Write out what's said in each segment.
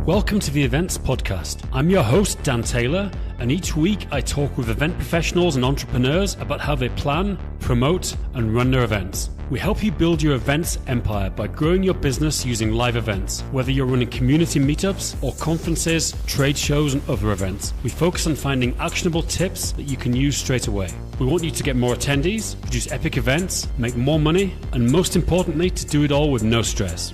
Welcome to the Events Podcast. I'm your host, Dan Taylor, and each week I talk with event professionals and entrepreneurs about how they plan, promote, and run their events. We help you build your events empire by growing your business using live events, whether you're running community meetups or conferences, trade shows, and other events. We focus on finding actionable tips that you can use straight away. We want you to get more attendees, produce epic events, make more money, and most importantly, to do it all with no stress.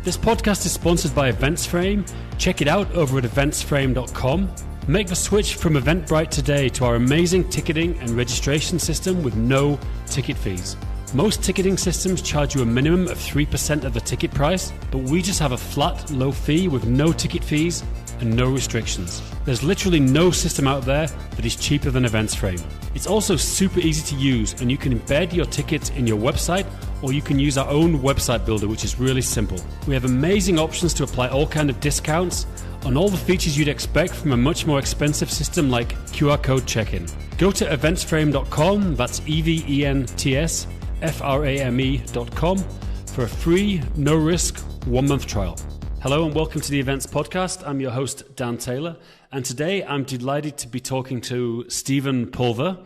This podcast is sponsored by EventsFrame. Check it out over at EventsFrame.com. Make the switch from Eventbrite today to our amazing ticketing and registration system with no ticket fees. Most ticketing systems charge you a minimum of 3% of the ticket price, but we just have a flat, low fee with no ticket fees and no restrictions. There's literally no system out there that is cheaper than EventsFrame. It's also super easy to use, and you can embed your tickets in your website, or you can use our own website builder, which is really simple. We have amazing options to apply all kinds of discounts on all the features you'd expect from a much more expensive system like QR code check-in. Go to eventsframe.com, that's EventsFrame.com, for a free, no-risk, one-month trial. Hello and welcome to the Events Podcast. I'm your host, Dan Taylor, and today I'm delighted to be talking to Steven Pulver.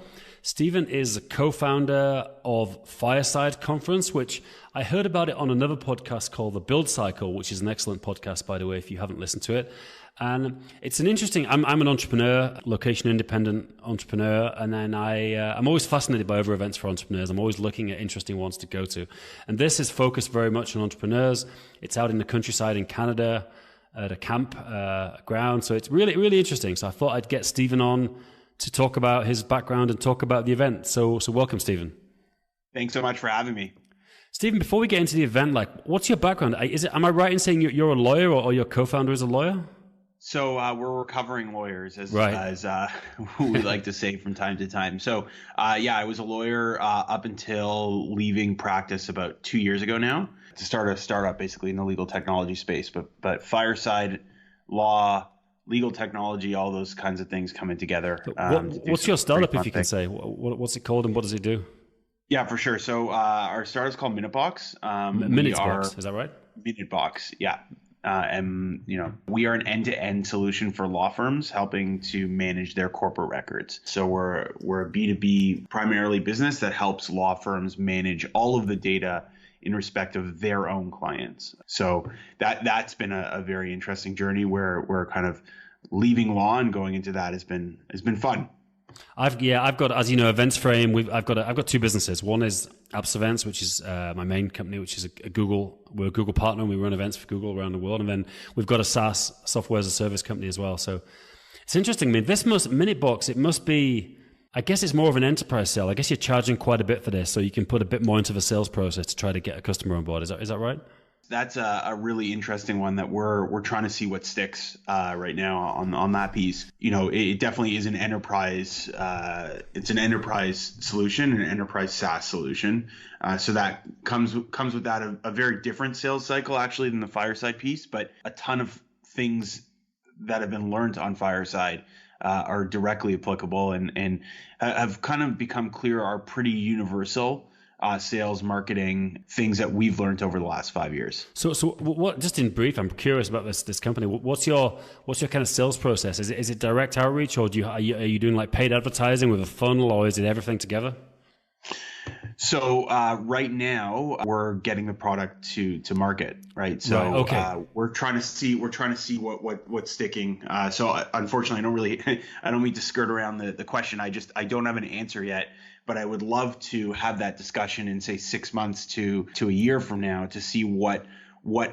Steven is a co-founder of Fireside Conference, which I heard about it on another podcast called The Build Cycle, which is an excellent podcast, by the way, if you haven't listened to it. And it's an interesting, I'm an entrepreneur, location independent entrepreneur, and then I'm always fascinated by other events for entrepreneurs. I'm always looking at interesting ones to go to. And this is focused very much on entrepreneurs. It's out in the countryside in Canada at a camp ground. So it's really, really interesting. So I thought I'd get Steven on to talk about his background and talk about the event. So welcome, Steven. Thanks so much for having me. Steven, before we get into the event, what's your background? Am I right in saying you're a lawyer or your co-founder is a lawyer? So we're recovering lawyers, as we like to say from time to time. So I was a lawyer up until leaving practice about 2 years ago now to start a startup basically in the legal technology space. But Fireside law, legal technology, all those kinds of things coming together. What's your startup, if you can say? What's it called and what does it do? Yeah, for sure. So our startup is called Minutebox. Minutebox, is that right? Minutebox, yeah. And we are an end-to-end solution for law firms helping to manage their corporate records. So we're a B2B primarily business that helps law firms manage all of the data in respect of their own clients. So that's been a very interesting journey where we're kind of leaving law and going into that has been fun. I've got, as you know, EventsFrame. I've got two businesses. One is Apps Events, which is my main company, which is we're a Google partner, and we run events for Google around the world. And then we've got a SaaS, software as a service company as well. So it's interesting. I mean, Minutebox, it must be, I guess it's more of an enterprise sale. I guess you're charging quite a bit for this, so you can put a bit more into the sales process to try to get a customer on board. Is that right? That's a really interesting one that we're trying to see what sticks right now on that piece. It definitely is an enterprise. It's an enterprise solution, an enterprise SaaS solution. So that comes with that a very different sales cycle actually than the Fireside piece, but a ton of things that have been learned on Fireside are directly applicable and have kind of become clear are pretty universal. Sales, marketing, things that we've learned over the last 5 years. So what? Just in brief, I'm curious about this company. What's your kind of sales process? Is it direct outreach, or are you doing like paid advertising with a funnel, or is it everything together? So right now we're getting the product to market, right? So right, okay. We're trying to see what's sticking. So unfortunately, I don't mean to skirt around the question. I don't have an answer yet. But I would love to have that discussion in, say, 6 months to a year from now to see what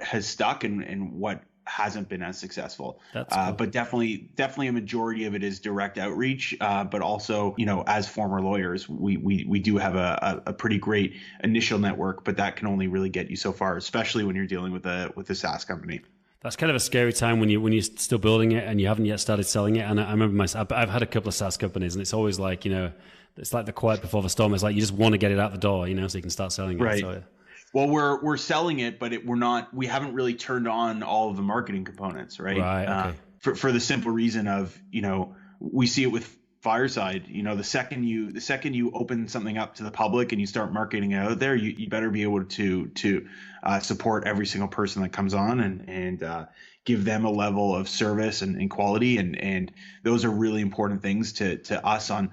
has stuck and what hasn't been as successful. That's cool. But definitely a majority of it is direct outreach. But also, as former lawyers, we do have a pretty great initial network, but that can only really get you so far, especially when you're dealing with a SaaS company. That's kind of a scary time when you're still building it and you haven't yet started selling it. And I remember I've had a couple of SaaS companies, and it's always like, it's like the quiet before the storm. It's like you just want to get it out the door, so you can start selling it. Right. So, yeah. Well, we're selling it, but we haven't really turned on all of the marketing components, right? Right. Okay. For the simple reason of, we see it with Fireside, the second you open something up to the public and you start marketing it out there, you better be able to support every single person that comes on and give them a level of service and quality, and those are really important things to us on,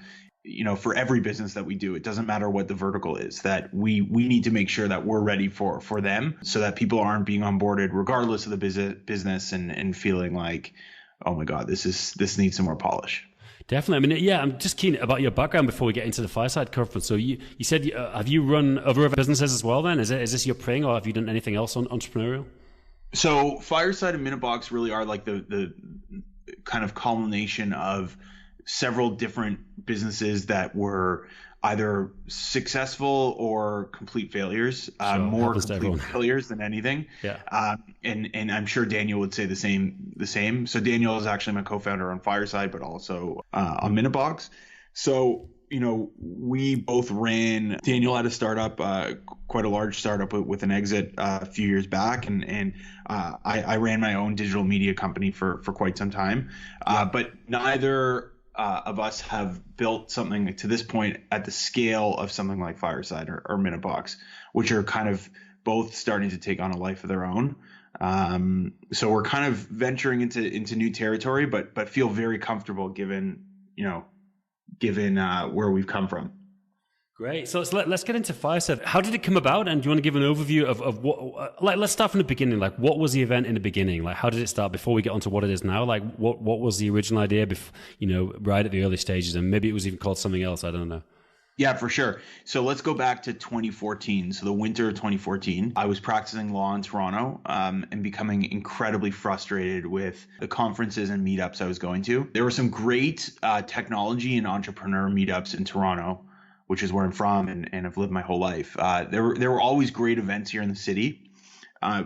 for every business that we do. It doesn't matter what the vertical is, that we need to make sure that we're ready for them, so that people aren't being onboarded regardless of the business and feeling like, oh my God, this needs some more polish. Definitely. I mean, yeah, I'm just keen about your background before we get into the Fireside Conference. So you said, have you run other businesses as well then? Is this your thing, or have you done anything else on entrepreneurial? So Fireside and Minutebox really are like the kind of culmination of several different businesses that were either successful or complete failures, more complete failures than anything. Yeah. And I'm sure Daniel would say the same. So Daniel is actually my co-founder on Fireside, but also on Minutebox. So, we both ran, Daniel had a startup, quite a large startup with an exit a few years back. And I ran my own digital media company for quite some time. But neither of us have built something to this point at the scale of something like Fireside or Minutebox, which are kind of both starting to take on a life of their own. So we're kind of venturing into new territory, but feel very comfortable given where we've come from. Great. So let's get into Fireside. How did it come about? And do you want to give an overview of what, let's start from the beginning. Like, what was the event in the beginning? Like, how did it start before we get onto what it is now? Like, what was the original idea right at the early stages? And maybe it was even called something else. I don't know. Yeah, for sure. So let's go back to 2014. So the winter of 2014, I was practicing law in Toronto and becoming incredibly frustrated with the conferences and meetups I was going to. There were some great technology and entrepreneur meetups in Toronto, which is where I'm from and I've lived my whole life. There were always great events here in the city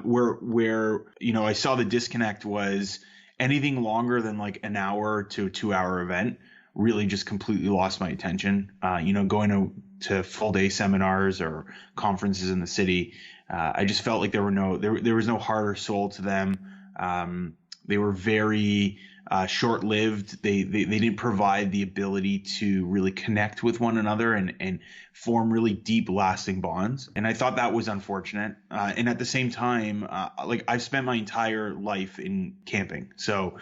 where I saw the disconnect was anything longer than like an hour to a 2-hour event really just completely lost my attention. Going to full day seminars or conferences in the city, I just felt like there was no heart or soul to them. They were very short-lived. They didn't provide the ability to really connect with one another and form really deep, lasting bonds. And I thought that was unfortunate. And at the same time, I've spent my entire life in camping. So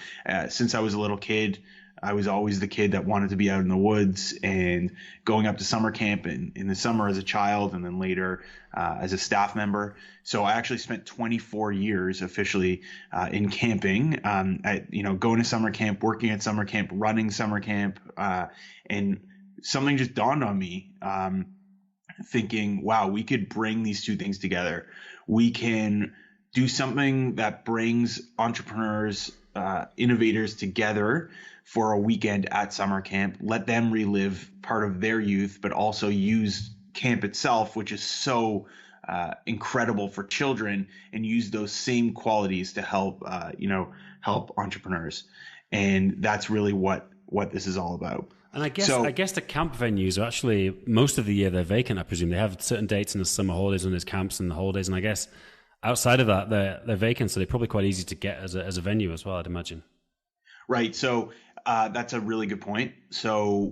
since I was a little kid, I was always the kid that wanted to be out in the woods and going up to summer camp in the summer as a child, and then later as a staff member. So I actually spent 24 years officially in camping, going to summer camp, working at summer camp, running summer camp. And something just dawned on me, thinking, wow, we could bring these two things together. We can do something that brings entrepreneurs, innovators together for a weekend at summer camp, let them relive part of their youth, but also use camp itself, which is so incredible for children, and use those same qualities to help entrepreneurs. And that's really what this is all about. And I guess the camp venues are actually, most of the year they're vacant, I presume. They have certain dates in the summer holidays when there's camps and the holidays, and I guess outside of that, they're vacant, so they're probably quite easy to get as a venue as well, I'd imagine. Right. So that's a really good point. So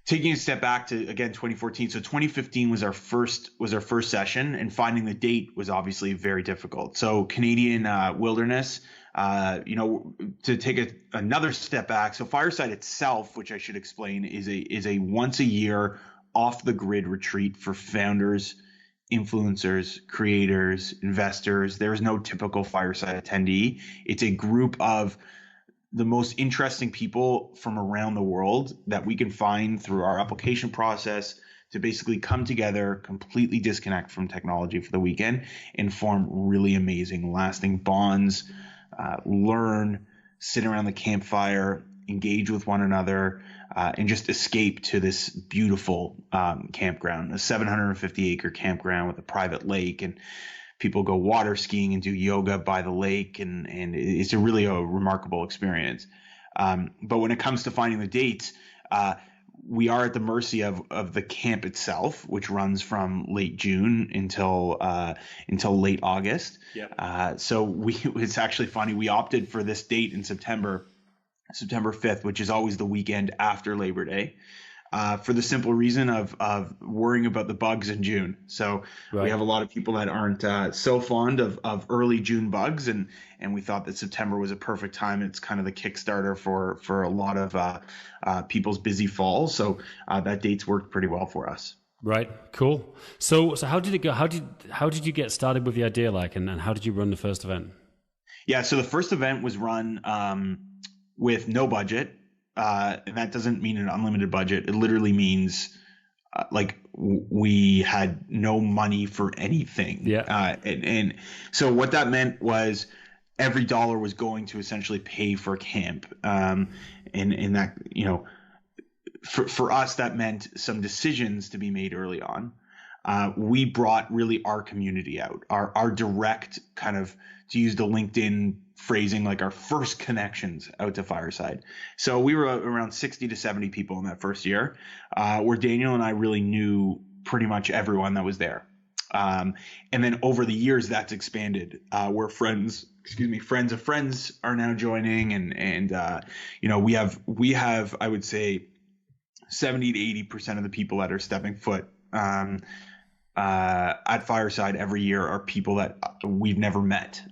taking a step back to, again, 2014. So 2015 was our first session, and finding the date was obviously very difficult. So Canadian wilderness, to take another step back. So Fireside itself, which I should explain, is a once a year off the grid retreat for founders, influencers, creators, investors. There is no typical Fireside attendee. It's a group of the most interesting people from around the world that we can find through our application process to basically come together, completely disconnect from technology for the weekend, and form really amazing, lasting bonds, learn, sit around the campfire, engage with one another, and just escape to this beautiful campground, a 750-acre campground with a private lake, and people go water skiing and do yoga by the lake, and it's really a remarkable experience. But when it comes to finding the dates, we are at the mercy of the camp itself, which runs from late June until late August. Yeah. So it's actually funny. We opted for this date in September September 5th, which is always the weekend after Labor Day, for the simple reason of worrying about the bugs in June. So Right. we have a lot of people that aren't so fond of early June bugs, and we thought that September was a perfect time. It's kind of the Kickstarter for a lot of people's busy fall. So that date's worked pretty well for us. Right. Cool. So how did it go? How did you get started with the idea, like, and how did you run the first event? Yeah. So the first event was run with no budget. And that doesn't mean an unlimited budget. It literally means we had no money for anything. Yeah. And so what that meant was every dollar was going to essentially pay for camp. And that, for us, that meant some decisions to be made early on. We brought really our community out, our direct kind of, to use the LinkedIn phrasing, like our first connections out to Fireside. So we were around 60 to 70 people in that first year, where Daniel and I really knew pretty much everyone that was there. And then over the years, that's expanded, where friends of friends are now joining. And we have, I would say, 70 to 80% of the people that are stepping foot at Fireside every year are people that we've never met.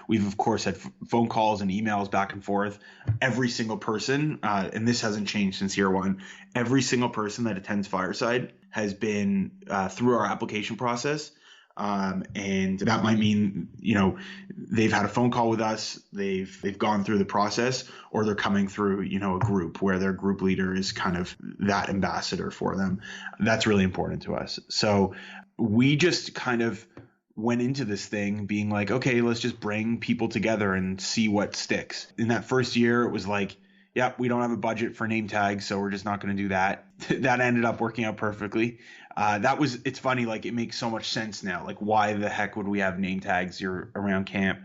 We've of course had phone calls and emails back and forth. Every single person, and this hasn't changed since year one, every single person that attends Fireside has been through our application process. And that might mean, they've had a phone call with us, they've gone through the process, or they're coming through, a group where their group leader is kind of that ambassador for them. That's really important to us. So we just kind of went into this thing being like, okay, let's just bring people together and see what sticks. In that first year, it was like, yeah, we don't have a budget for name tags, so we're just not going to do that. That ended up working out perfectly. It's funny, like it makes so much sense now. Like, why the heck would we have name tags? You're around camp,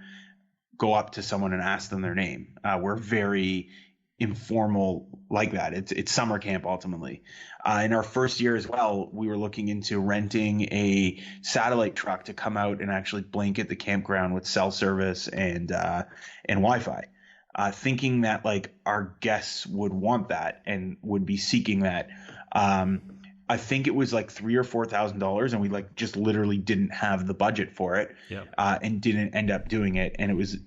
go up to someone and ask them their name. We're very informal like that. It's summer camp ultimately. In our first year as well, we were looking into renting a satellite truck to come out and actually blanket the campground with cell service and Wi-Fi. Thinking that like our guests would want that and would be seeking that. I think it was like $3,000 or $4,000, and we like just literally didn't have the budget for it, and didn't end up doing it. And it was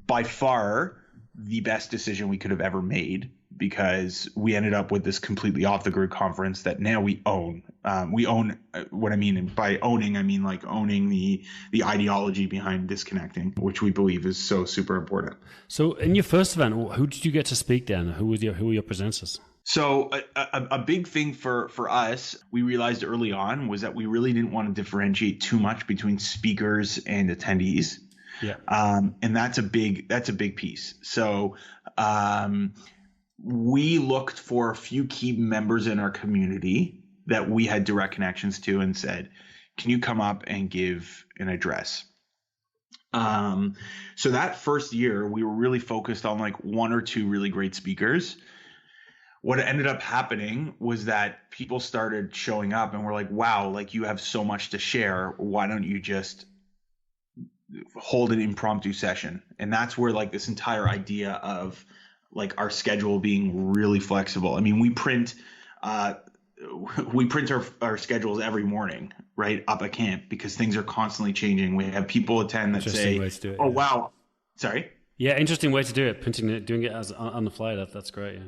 by far the best decision we could have ever made, because we ended up with this completely off the grid conference that now we own. We own what I mean by owning. I mean like owning the ideology behind disconnecting, which we believe is so super important. So in your first event, who did you get to speak then? Who were your presenters? So a big thing for us, we realized early on, was that we really didn't want to differentiate too much between speakers and attendees. Yeah. And that's a big piece. So we looked for a few key members in our community that we had direct connections to and said, can you come up and give an address? So that first year, we were really focused on like one or two really great speakers. What ended up happening was that people started showing up and we're like, wow, like you have so much to share. Why don't you just hold an impromptu session? And that's where like this entire idea of like our schedule being really flexible. I mean, we print our schedules every morning, right, up at camp, because things are constantly changing. We have people attend that say, "Oh, wow, sorry." Yeah, interesting way to do it. Printing it, doing it as on the fly. That's great.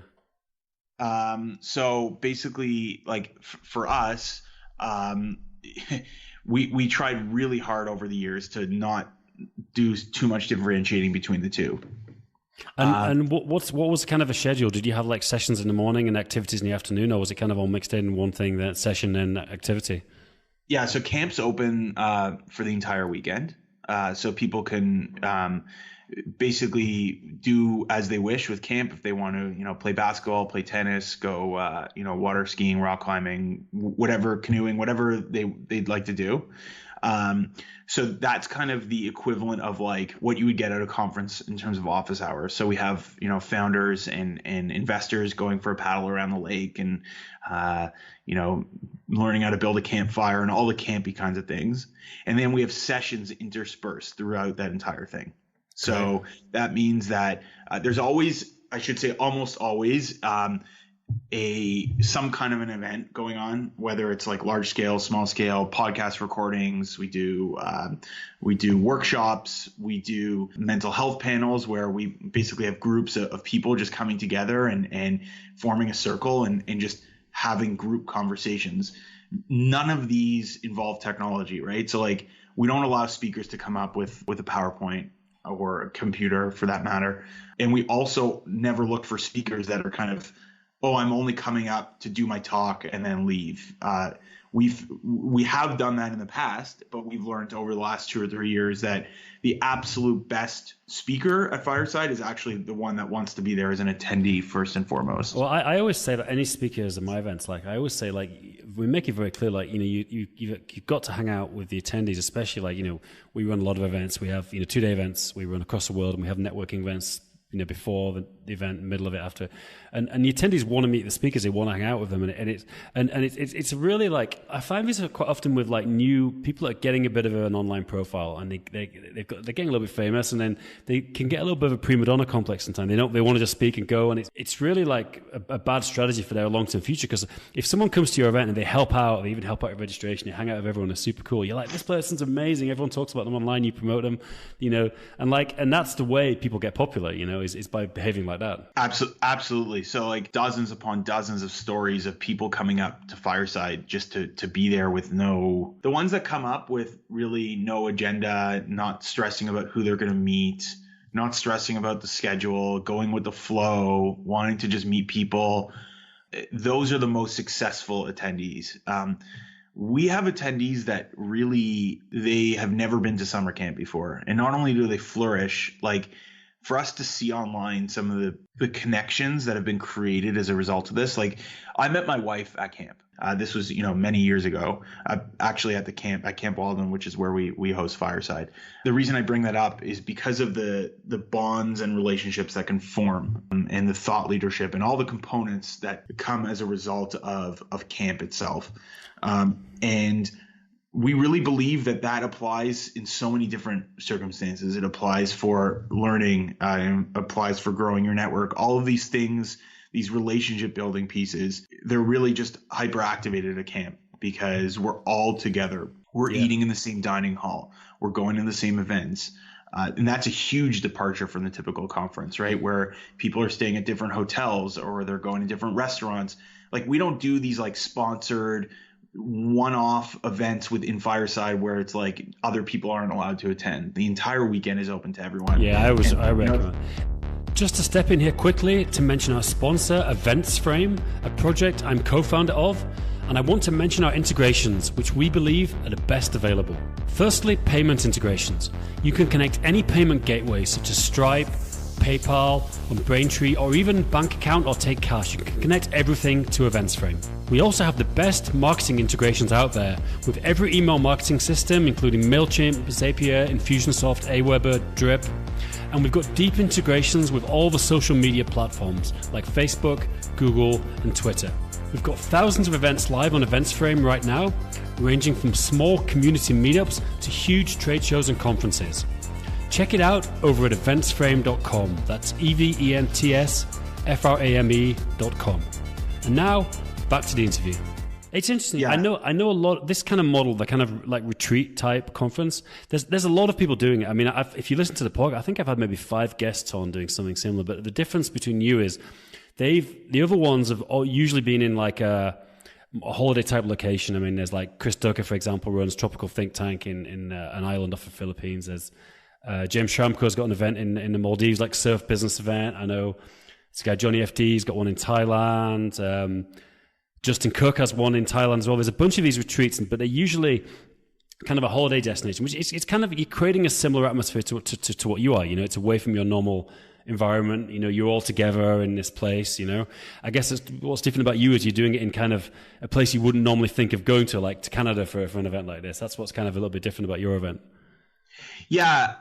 Yeah. So basically, like for us, we tried really hard over the years to not do too much differentiating between the two. And what was kind of a schedule? Did you have like sessions in the morning and activities in the afternoon, or was it kind of all mixed in one thing, that session and activity? Yeah, so camp's open for the entire weekend, so people can basically do as they wish with camp. If they want to, play basketball, play tennis, go, water skiing, rock climbing, whatever, canoeing, whatever they'd like to do. So that's kind of the equivalent of like what you would get at a conference in terms of office hours. So we have, founders and investors going for a paddle around the lake and, learning how to build a campfire and all the campy kinds of things. And then we have sessions interspersed throughout that entire thing. So that means that there's always I should say almost always, some kind of an event going on, whether it's like large scale, small scale, podcast recordings. We do workshops. We do mental health panels where we basically have groups of people just coming together and forming a circle and just having group conversations. None of these involve technology, right? So like we don't allow speakers to come up with a PowerPoint or a computer for that matter. And we also never look for speakers that are kind of, oh, I'm only coming up to do my talk and then leave. We have done that in the past, but we've learned over the last 2 or 3 years that the absolute best speaker at Fireside is actually the one that wants to be there as an attendee first and foremost. Well, I always say that any speakers at my events, like I always say, like we make it very clear, like you've got to hang out with the attendees, especially like we run a lot of events. We have 2-day events we run across the world, and we have networking events before the event, middle of it, after, and the attendees want to meet the speakers, they want to hang out with them, and it's really like I find this quite often with like new people that are getting a bit of an online profile, and they're getting a little bit famous, and then they can get a little bit of a prima donna complex sometimes. They want to just speak and go, and it's really like a bad strategy for their long-term future, because if someone comes to your event and they help out, they even help out with registration, they hang out with everyone, they're super cool, you're like, this person's amazing, everyone talks about them online, you promote them, and that's the way people get popular, is by behaving like that. Absolutely. So like dozens upon dozens of stories of people coming up to Fireside just to be there with the ones that come up with really no agenda, not stressing about who they're going to meet, not stressing about the schedule, going with the flow, wanting to just meet people. Those are the most successful attendees. We have attendees that really, they have never been to summer camp before. And not only do they flourish, like for us to see online some of the connections that have been created as a result of this. Like I met my wife at camp. This was, many years ago, actually at Camp Walden, which is where we host Fireside. The reason I bring that up is because of the bonds and relationships that can form and the thought leadership and all the components that come as a result of camp itself. And we really believe that applies in so many different circumstances. It applies for learning, applies for growing your network. All of these things, these relationship building pieces, they're really just hyperactivated at camp because we're all together. We're eating in the same dining hall. We're going to the same events. And that's a huge departure from the typical conference, right? Where people are staying at different hotels or they're going to different restaurants. Like we don't do these like sponsored one-off events within Fireside where it's like other people aren't allowed to attend. The entire weekend is open to everyone. Yeah, I recommend. Just to step in here quickly to mention our sponsor, EventsFrame, a project I'm co-founder of, and I want to mention our integrations, which we believe are the best available. Firstly, payment integrations. You can connect any payment gateway such as Stripe, PayPal, on Braintree, or even bank account or take cash. You can connect everything to EventsFrame. We also have the best marketing integrations out there with every email marketing system, including MailChimp, Zapier, Infusionsoft, Aweber, Drip. And we've got deep integrations with all the social media platforms like Facebook, Google, and Twitter. We've got thousands of events live on EventsFrame right now, ranging from small community meetups to huge trade shows and conferences. Check it out over at eventsframe.com. That's eventsframe.com. And now, back to the interview. It's interesting. Yeah. I know a lot. This kind of model, the kind of like retreat type conference. There's a lot of people doing it. I mean, if you listen to the podcast, I think I've had maybe 5 guests on doing something similar. But the difference between you is the other ones have usually been in like a holiday type location. I mean, there's like Chris Ducker, for example, runs Tropical Think Tank in an island off the Philippines. There's James Shamko's got an event in the Maldives, like surf business event. I know this guy Johnny FD's got one in Thailand. Justin Cook has one in Thailand as well. There's a bunch of these retreats, but they're usually kind of a holiday destination, which it's kind of, you're creating a similar atmosphere to what you are. It's away from your normal environment. You're all together in this place. I guess what's different about you is you're doing it in kind of a place you wouldn't normally think of going to, like to Canada for an event like this. That's what's kind of a little bit different about your event. Yeah,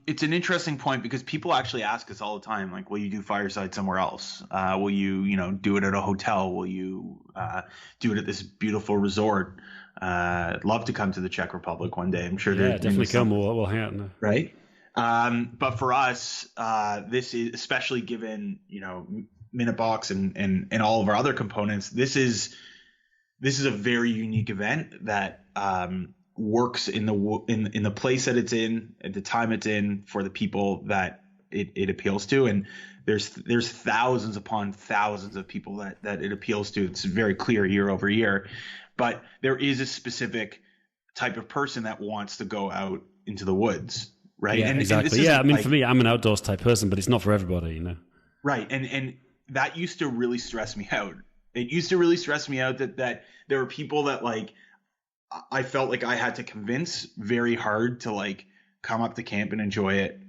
it's an interesting point because people actually ask us all the time, like, will you do Fireside somewhere else? Will you, do it at a hotel? Will you do it at this beautiful resort? Love to come to the Czech Republic one day. I'm sure. Yeah, definitely come. We'll hang out. Right. But for us, this is, especially given, Minute Box and all of our other components, this is a very unique event that works in the place that it's in, at the time it's in, for the people that it appeals to. And there's thousands upon thousands of people that it appeals to. It's very clear year over year. But there is a specific type of person that wants to go out into the woods, right? Yeah, exactly. I mean, for me, I'm an outdoors type person, but it's not for everybody, Right. And that used to really stress me out. It used to really stress me out that there were people that, like, I felt like I had to convince very hard to, like, come up to camp and enjoy it.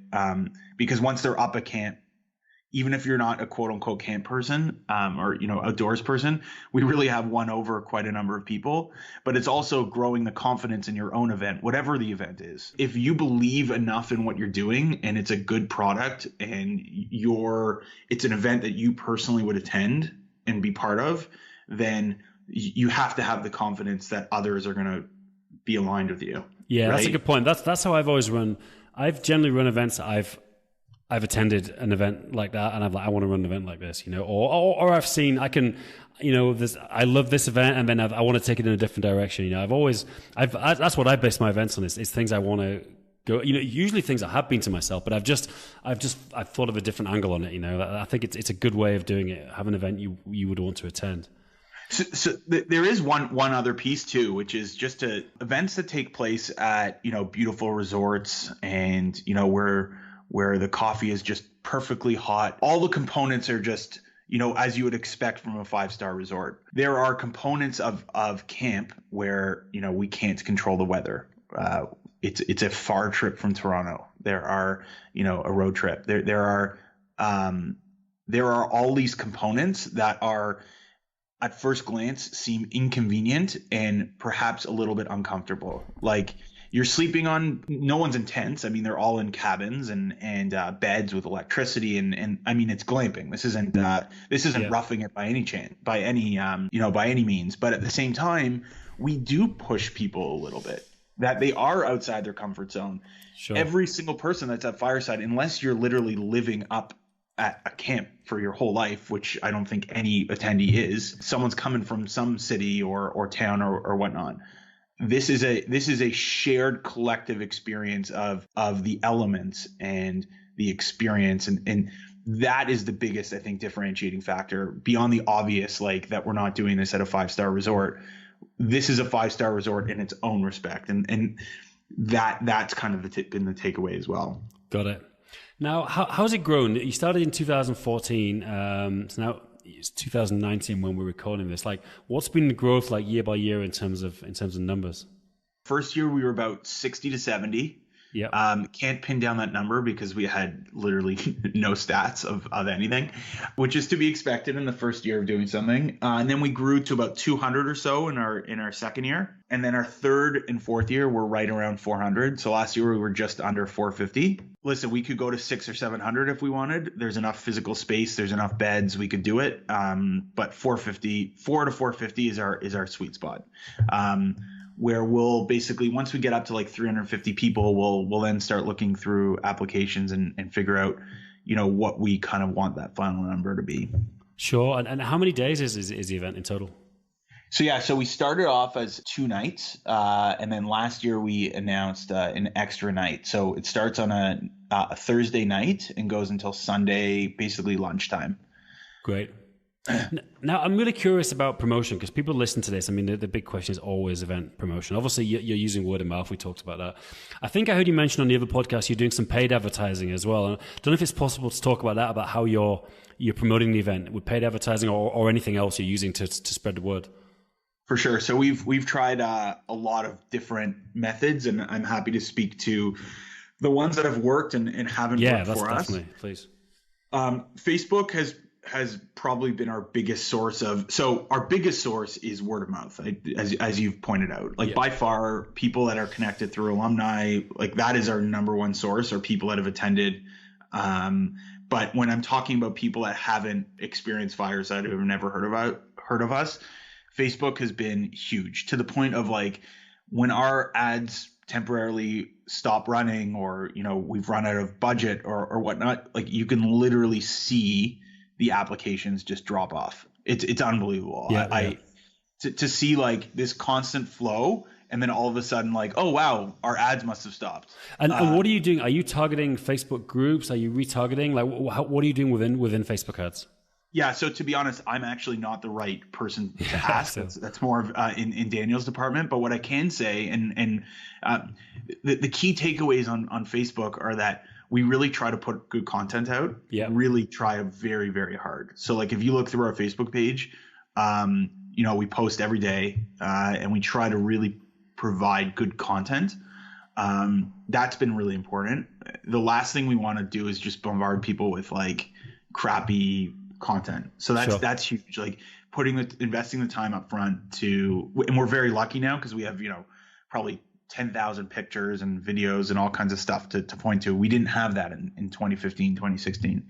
Because once they're up at camp, even if you're not a quote unquote camp person, or, outdoors person, we really have won over quite a number of people. But it's also growing the confidence in your own event, whatever the event is. If you believe enough in what you're doing and it's a good product and it's an event that you personally would attend and be part of, then you have to have the confidence that others are going to be aligned with you. Yeah, right? That's a good point. That's how I've always run. I've generally run events. I've attended an event like that, and I want to run an event like this, or I've seen, I love this event, and then I want to take it in a different direction. That's what I base my events on, is things I want to go, usually things I have been to myself, but I've thought of a different angle on it. I think it's a good way of doing it. Have an event you would want to attend. So there is one other piece too, which is just events that take place at, beautiful resorts and, where the coffee is just perfectly hot. All the components are just, as you would expect from a 5-star resort. There are components of camp where, we can't control the weather. It's a far trip from Toronto. There are, a road trip. There are all these components that are, at first glance, seem inconvenient and perhaps a little bit uncomfortable. Like, you're sleeping on, no one's in tents. I mean, they're all in cabins and beds with electricity, and I mean, it's glamping. This isn't roughing it by any means. But at the same time, we do push people a little bit, that they are outside their comfort zone. Sure. Every single person that's at Fireside, unless you're literally living up at a camp for your whole life, which I don't think any attendee is, someone's coming from some city or town or whatnot. This is a shared collective experience of the elements and the experience, and that is the biggest, I think, differentiating factor beyond the obvious, like that we're not doing this at a 5-star resort. This is a 5-star resort in its own respect, and that's kind of been the takeaway as well. Got it. Now, how's it grown? You started in 2014, so now it's 2019 when we're recording this. Like, what's been the growth like year by year in terms of numbers? First year we were about 60 to 70. Yeah. Can't pin down that number because we had literally no stats of anything, which is to be expected in the first year of doing something. And then we grew to about 200 or so in our second year. And then our third and fourth year were right around 400. So last year we were just under 450. Listen, we could go to 600 or 700 if we wanted. There's enough physical space. There's enough beds. We could do it. But 4 to 450 is our sweet spot. Where we'll basically, once we get up to like 350 people, we'll then start looking through applications and figure out, what we kind of want that final number to be. Sure. And how many days is the event in total? So we started off as 2 nights, and then last year we announced an extra night. So it starts on a Thursday night and goes until Sunday, basically lunchtime. Great. Now, I'm really curious about promotion because people listen to this. I mean, the big question is always event promotion. Obviously, you're using word of mouth. We talked about that. I think I heard you mention on the other podcast you're doing some paid advertising as well. And I don't know if it's possible to talk about that, about how you're promoting the event with paid advertising or anything else you're using to spread the word. For sure. So we've tried a lot of different methods, and I'm happy to speak to the ones that have worked and haven't worked for us. Definitely, please. Facebook has probably been our biggest source our biggest source is word of mouth, as you've pointed out. By far, people that are connected through alumni, like that is our number one source, or people that have attended. But when I'm talking about people that haven't experienced Fireside, who have never heard of us, Facebook has been huge, to the point of like when our ads temporarily stop running, or, you know, we've run out of budget or whatnot, like you can literally see the applications just drop off. It's unbelievable. To see like this constant flow, and then all of a sudden like, oh wow, our ads must have stopped. And what are you doing? Are you targeting Facebook groups? Are you retargeting? Like what are you doing within Facebook ads? Yeah, so to be honest, I'm actually not the right person to ask. That's more of in Daniel's department. But what I can say, and the key takeaways on Facebook are that we really try to put good content out. Yeah. Really try very, very hard. So like if you look through our Facebook page, you know, we post every day, and we try to really provide good content. That's been really important. The last thing we want to do is just bombard people with like crappy content. So that's huge. Like investing the time up front and we're very lucky now because we have, you know, probably 10,000 pictures and videos and all kinds of stuff to point to. We didn't have that in 2015, 2016.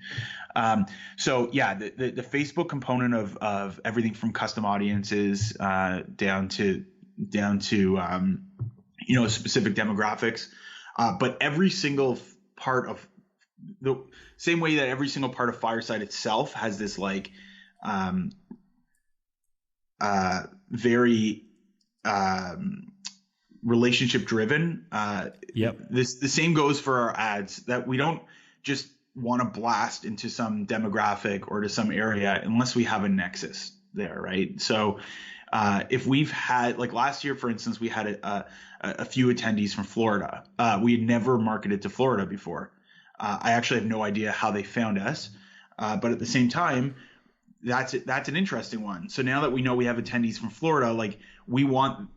So yeah, the Facebook component of everything from custom audiences down to you know, specific demographics, but every single part of the same way that every single part of Fireside itself has this like very relationship driven. The same goes for our ads, that we don't just want to blast into some demographic or to some area unless we have a nexus there, right? So if we've had, like last year, for instance, we had a few attendees from Florida. We had never marketed to Florida before. I actually have no idea how they found us, but at the same time, that's an interesting one. So now that we know we have attendees from Florida, like we want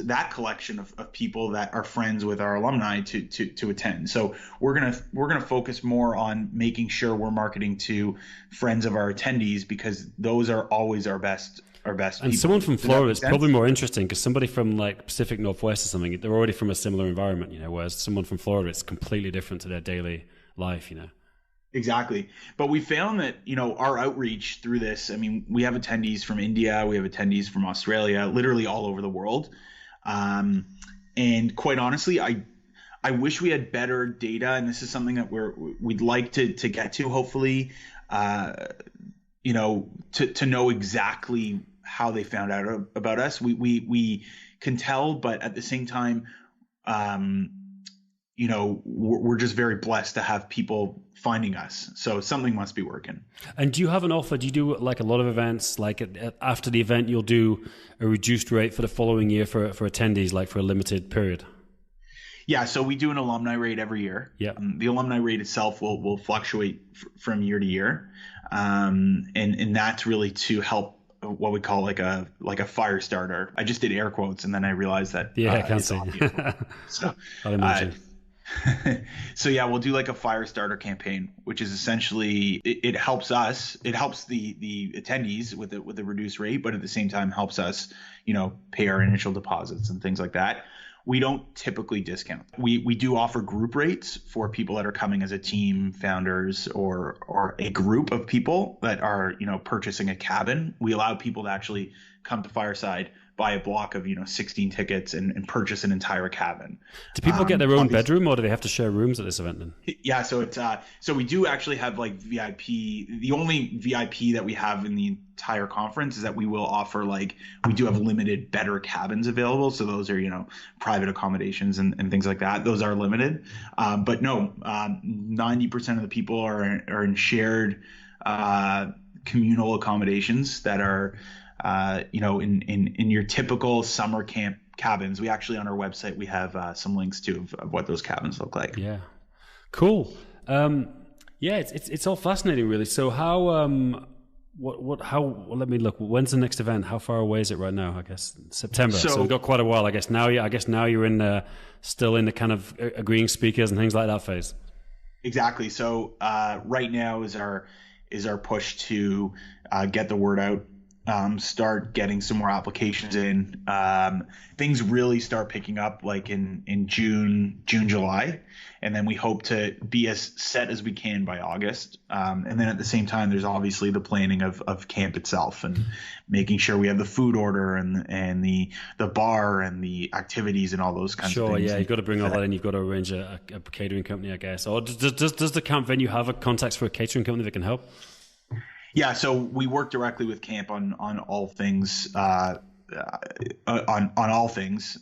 that collection of people that are friends with our alumni to attend. So we're gonna focus more on making sure we're marketing to friends of our attendees, because those are always our best and people. Someone from Florida is probably more interesting, because somebody from like Pacific Northwest or something, they're already from a similar environment, you know, whereas someone from Florida, it's completely different to their daily life, you know. Exactly. But we found that, you know, our outreach through this, I mean, we have attendees from India, we have attendees from Australia, literally all over the world. And quite honestly, I wish we had better data, and this is something that we'd like to get to, hopefully, you know, to know exactly how they found out about us. We can tell, but at the same time, you know, we're just very blessed to have people finding us. So something must be working. And do you have an offer? Do you do like a lot of events? Like after the event, you'll do a reduced rate for the following year for attendees, like for a limited period? Yeah, so we do an alumni rate every year. Yeah, the alumni rate itself will fluctuate from year to year, and that's really to help what we call like a fire starter. I just did air quotes, and then I realized that I can't see. So I'll imagine. So yeah, we'll do like a fire starter campaign, which is essentially it helps us. It helps the attendees with the reduced rate, but at the same time helps us, you know, pay our initial deposits and things like that. We don't typically discount. We do offer group rates for people that are coming as a team, founders, or a group of people that are, you know, purchasing a cabin. We allow people to actually come to Fireside, buy a block of, you know, 16 tickets and purchase an entire cabin. Do people get their own bedroom, or do they have to share rooms at this event then? Yeah, so it's so we do actually have like VIP. The only VIP that we have in the entire conference is that we will offer, like, we do have limited better cabins available. So those are, you know, private accommodations and things like that. Those are limited. But no, 90% of the people are in shared communal accommodations that are you know, in your typical summer camp cabins. We actually, on our website, we have some links to of what those cabins look like. Yeah, cool. Yeah, it's all fascinating, really. So how let me look. When's the next event? How far away is it right now? I guess September. So we've got quite a while. I guess now you're in still in the kind of agreeing speakers and things like that phase. Exactly. So right now is our push to get the word out start getting some more applications in. Things really start picking up like in June, July. And then we hope to be as set as we can by August. And then at the same time, there's obviously the planning of camp itself and making sure we have the food order and the bar and the activities and all those kinds of things. Sure, yeah, you've got to bring all that in. You've got to arrange a catering company, I guess. Or does the camp venue have a contacts for a catering company that can help? Yeah, so we work directly with camp on all things. On all things.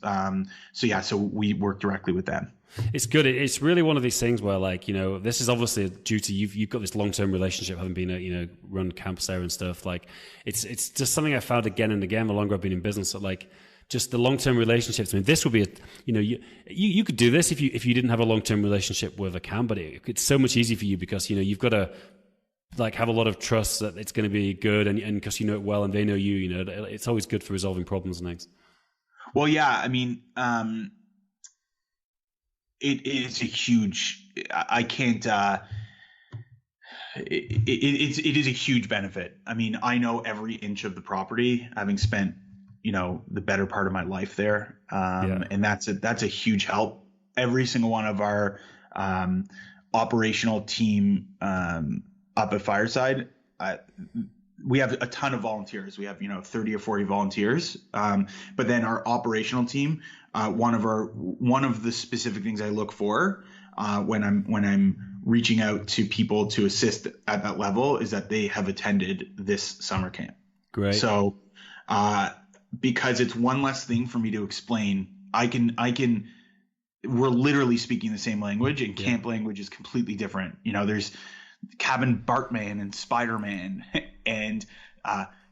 So we work directly with them. It's good. It's really one of these things where, like, this is obviously due to you've got this long-term relationship, having been run camps there and stuff. Like, it's just something I found again and again the longer I've been in business. That, like, just the long-term relationships. I mean, this would be you could do this if you didn't have a long-term relationship with a camp, but it's so much easier for you because you've got to like have a lot of trust that it's going to be good, and because you know it well and they know you. It's always good for resolving problems and things. Well, yeah, I mean. It is a huge. I can't. It is a huge benefit. I mean, I know every inch of the property, having spent the better part of my life there, and that's a huge help. Every single one of our operational team up at Fireside. We have a ton of volunteers. We have 30 or 40 volunteers. But then our operational team, one of the specific things I look for when I'm reaching out to people to assist at that level is that they have attended this summer camp. Great. So because it's one less thing for me to explain, I can. We're literally speaking the same language, and camp language is completely different. There's cabin Bartman and Spider-Man and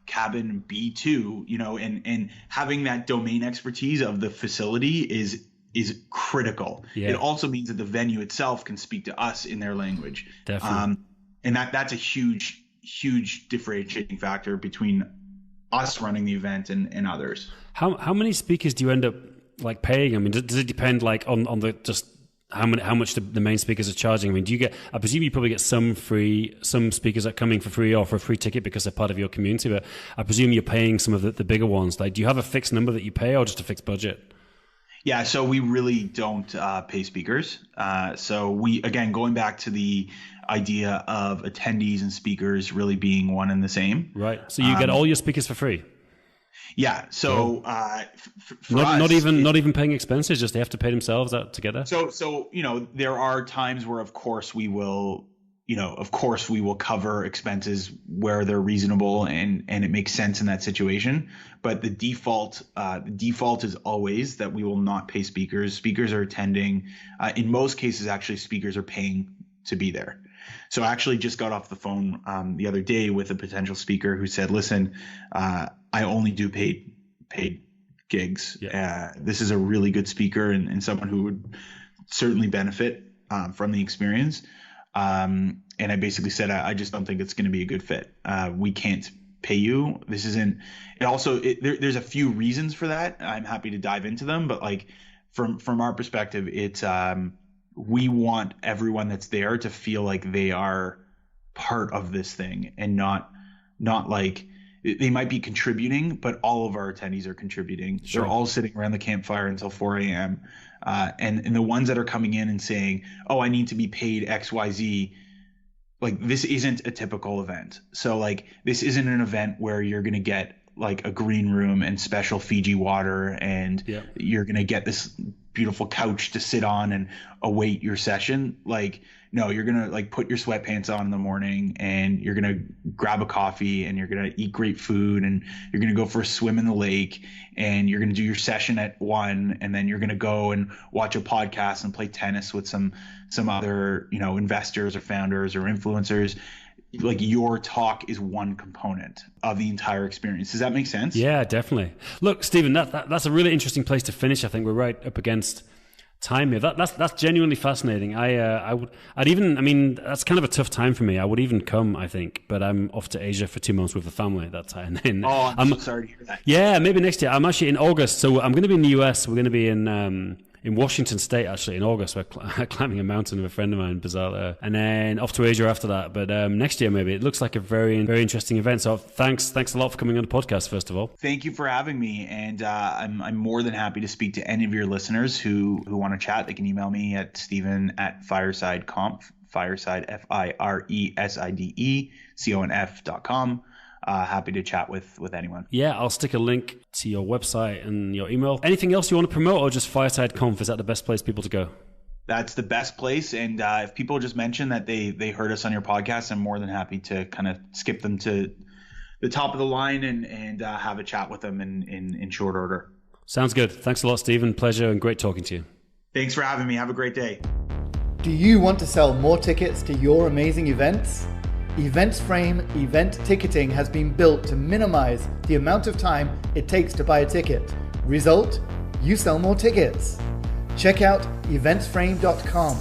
cabin B2, and having that domain expertise of the facility is critical. Yeah. It also means that the venue itself can speak to us in their language. Definitely. And that's a huge differentiating factor between us running the event and others. How many speakers do you end up like paying? I mean, does it depend like on the just how much the main speakers are charging? I mean, I presume you probably get some speakers that come in for free or for a free ticket because they're part of your community, but I presume you're paying some of the bigger ones. Like, do you have a fixed number that you pay or just a fixed budget? Yeah, so we really don't pay speakers. So we, again, going back to the idea of attendees and speakers really being one and the same. Right. So you get all your speakers for free? Yeah. So for not us, not even paying expenses, just they have to pay themselves out together. So there are times where of course we will cover expenses where they're reasonable and it makes sense in that situation. But the default is always that we will not pay speakers. Speakers are attending. In most cases, actually, speakers are paying to be there. So I actually just got off the phone the other day with a potential speaker who said, listen, I only do paid gigs. Yeah. This is a really good speaker and someone who would certainly benefit from the experience. And I basically said, I just don't think it's going to be a good fit. We can't pay you. This isn't. It also there's a few reasons for that. I'm happy to dive into them, but like from our perspective, it's we want everyone that's there to feel like they are part of this thing and not like they might be contributing, but all of our attendees are contributing. Sure. They're all sitting around the campfire until 4 a.m. And the ones that are coming in and saying, oh, I need to be paid XYZ, like this isn't a typical event. So like this isn't an event where you're going to get like a green room and special Fiji water and you're going to get this beautiful couch to sit on and await your session. Like, no, you're going to like put your sweatpants on in the morning and you're going to grab a coffee and you're going to eat great food and you're going to go for a swim in the lake and you're going to do your session at 1 and then you're going to go and watch a podcast and play tennis with some other, investors or founders or influencers. Like your talk is one component of the entire experience. Does that make sense? Yeah, definitely. Look, Steven, that's a really interesting place to finish. I think we're right up against time here. That's genuinely fascinating. That's kind of a tough time for me. I would even come, I think, but I'm off to Asia for 2 months with the family that time. And I'm so sorry to hear that. Yeah, maybe next year. I'm actually in August, so I'm going to be in the US. We're going to be in in Washington State, actually, in August. We're climbing a mountain with a friend of mine, bizarre. And then off to Asia after that. But next year, maybe. It looks like a very, very interesting event. So thanks a lot for coming on the podcast, first of all. Thank you for having me. And I'm more than happy to speak to any of your listeners who want to chat. They can email me at Steven@FiresideConf, Fireside, FIRESIDECONF.com. Happy to chat with anyone. Yeah, I'll stick a link to your website and your email. Anything else you want to promote, or just Fireside Conf? Is that the best place people to go? That's the best place. And if people just mention that they heard us on your podcast, I'm more than happy to kind of skip them to the top of the line and have a chat with them in short order. Sounds good. Thanks a lot, Steven. Pleasure and great talking to you. Thanks for having me. Have a great day. Do you want to sell more tickets to your amazing events? EventsFrame event ticketing has been built to minimize the amount of time it takes to buy a ticket. Result? You sell more tickets. Check out EventsFrame.com.